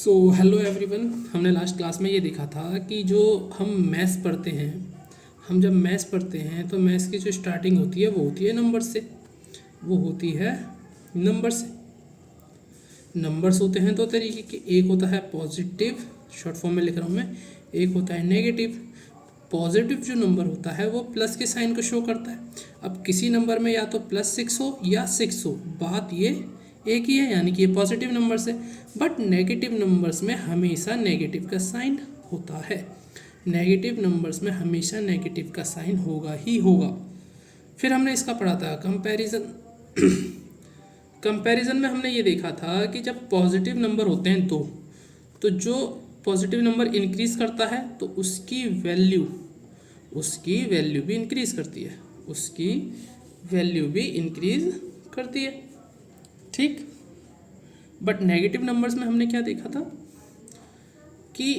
So hello everyone. हमने last class में ये देखा था कि जो हम मैथ्स पढ़ते हैं, हम जब मैथ्स पढ़ते हैं तो मैथ्स की जो स्टार्टिंग होती है वो होती है नंबर से। वो होती है नंबर से। नंबर्स होते हैं दो तरीके के, एक होता है पॉजिटिव, शॉर्ट फॉर्म में लिख रहा हूँ मैं, एक होता है नेगेटिव। पॉजिटिव जो नंबर होता है वो प्लस के साइन को शो करता है। अब किसी नंबर में या तो +6 हो या 6 हो, बात ये एक ही है, यानी कि ये पॉजिटिव नंबर्स है। बट नेगेटिव नंबर्स में हमेशा नेगेटिव का साइन होता है। नेगेटिव नंबर्स में हमेशा नेगेटिव का साइन होगा ही होगा। फिर हमने इसका पढ़ा था कंपैरिजन। कंपैरिजन में हमने ये देखा था कि जब पॉजिटिव नंबर होते हैं दो, तो जो पॉजिटिव नंबर इंक्रीज करता है तो उसकी वैल्यू भी इंक्रीज करती है, उसकी वैल्यू भी इंक्रीज करती है। ठीक। बट नेगेटिव नंबर्स में हमने क्या देखा था कि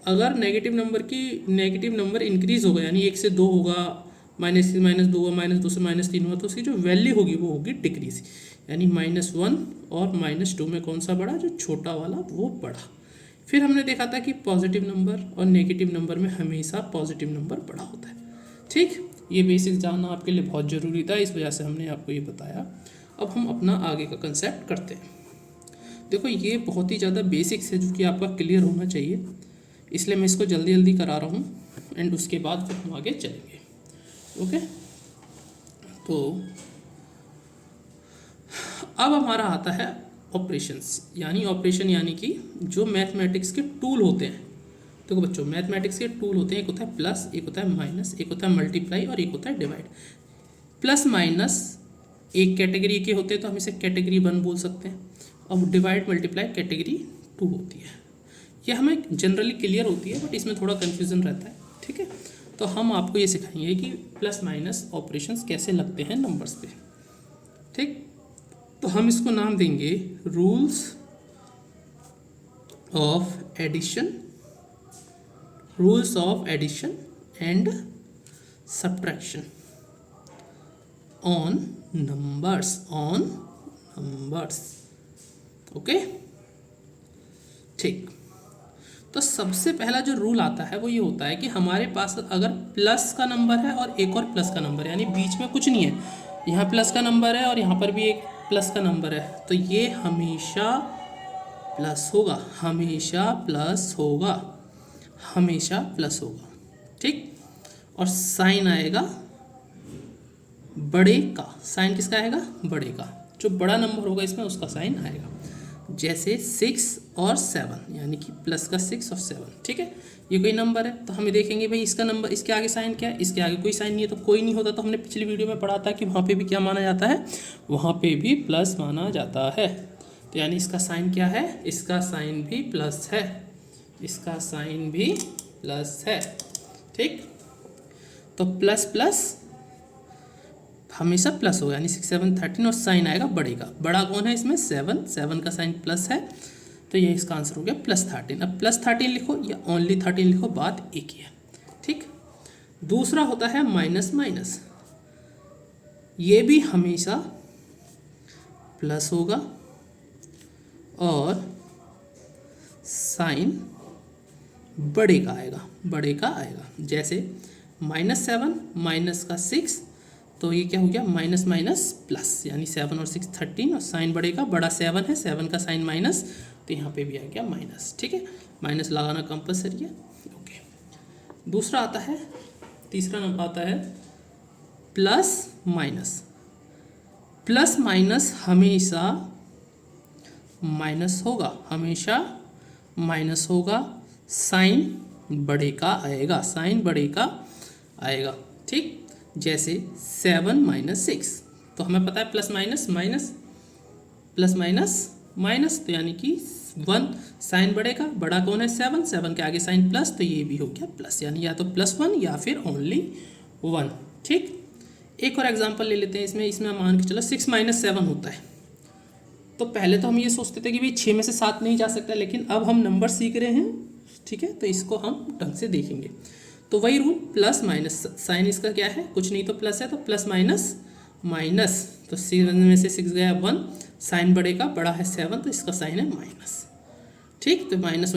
अगर नेगेटिव नंबर इंक्रीज होगा, यानी 1 से 2 होगा, -1 से -2 हुआ, -2 से -3 हुआ, तो उसकी जो वैल्यू होगी वो होगी डिक्रीज, यानी -1 और -2 में कौन सा बड़ा, जो छोटा वाला वो बड़ा। फिर हमने देखा था कि पॉजिटिव नंबर और नेगेटिव नंबर में हमेशा पॉजिटिव नंबर बड़ा होता है। ठीक। ये बेसिक जानना आपके लिए बहुत ज़रूरी था, इस वजह से हमने आपको ये बताया। अब हम अपना आगे का कंसेप्ट करते हैं। देखो, ये बहुत ही ज़्यादा बेसिक्स है जो कि आपका क्लियर होना चाहिए, इसलिए मैं इसको जल्दी जल्दी करा रहा हूँ एंड उसके बाद फिर हम आगे चलेंगे। ओके। तो अब हमारा आता है ऑपरेशंस, यानी कि जो मैथमेटिक्स के टूल होते हैं। देखो बच्चों, मैथमेटिक्स के टूल होते हैं, एक होता है प्लस, एक होता है माइनस, एक होता है मल्टीप्लाई और एक होता है डिवाइड। प्लस माइनस एक कैटेगरी के होते हैं तो हम इसे कैटेगरी 1 बोल सकते हैं, और डिवाइड मल्टीप्लाई कैटेगरी 2 होती है। यह हमें जनरली क्लियर होती है, बट इसमें थोड़ा कन्फ्यूज़न रहता है। ठीक है। तो हम आपको ये सिखाएंगे कि प्लस माइनस ऑपरेशंस कैसे लगते हैं नंबर्स पे। ठीक। तो हम इसको नाम देंगे rules of addition and subtraction on numbers. Okay. ठीक। तो सबसे पहला जो रूल आता है वो ये होता है कि हमारे पास अगर प्लस का नंबर है और एक और प्लस का नंबर है, यानी बीच में कुछ नहीं है, यहाँ प्लस का नंबर है और यहाँ पर भी एक प्लस का नंबर है, तो ये हमेशा प्लस होगा, हमेशा प्लस होगा। ठीक। और साइन आएगा बड़े का। साइन किसका आएगा? बड़े का। जो बड़ा नंबर होगा इसमें उसका साइन आएगा, जैसे 6 और 7, यानी कि प्लस का 6 और 7। ठीक है। ये कोई नंबर है तो हमें देखेंगे भाई इसका नंबर, इसके आगे साइन क्या है, इसके आगे कोई साइन नहीं है तो कोई नहीं होता। तो हमने पिछली वीडियो में पढ़ा था कि वहाँ पे भी क्या माना जाता है, वहाँ पे भी प्लस माना जाता है। तो यानी इसका साइन क्या है, इसका साइन भी प्लस है, इसका साइन भी प्लस है। ठीक। तो प्लस प्लस हमेशा प्लस होगा, यानी 6 7 13 और साइन आएगा बड़े का। बड़ा कौन है इसमें? 7 का साइन प्लस है, तो ये इसका आंसर हो गया +13। अब +13 लिखो या ओनली 13 लिखो, बात एक ही है। ठीक। दूसरा होता है माइनस माइनस, ये भी हमेशा प्लस होगा और साइन बड़े का आएगा। जैसे -7 माइनस का 6, तो ये क्या हो गया, माइनस माइनस प्लस, यानी 7 और 6 13 और साइन बड़े का, बड़ा 7 है, 7 का साइन माइनस, तो यहाँ पे भी आ गया माइनस। ठीक है। माइनस लगाना कंपलसरी है। ओके। दूसरा आता है, तीसरा नंबर आता है प्लस माइनस। प्लस माइनस हमेशा माइनस होगा, साइन बड़े का आएगा। ठीक। जैसे 7 - 6, तो हमें पता है प्लस माइनस, तो यानी कि 1, साइन बड़े का, बड़ा कौन है 7 के आगे साइन प्लस, तो ये भी हो गया प्लस, यानी या तो +1 या फिर ओनली 1। ठीक। एक और एग्जांपल ले लेते हैं। इसमें मान के चलो 6 - 7 होता है, तो पहले तो हम ये सोचते थे कि भाई 6 में से 7 नहीं जा सकता, लेकिन अब हम नंबर सीख रहे हैं। ठीक है। तो इसको हम ढंग से देखेंगे। तो वही रूल, प्लस माइनस, साइन इसका क्या है, कुछ नहीं तो प्लस है, तो प्लस माइनस, तो 7 में से 6 गया 1, साइन बड़े का, बड़ा है 7, तो इसका साइन है माइनस। ठीक, तो माइनस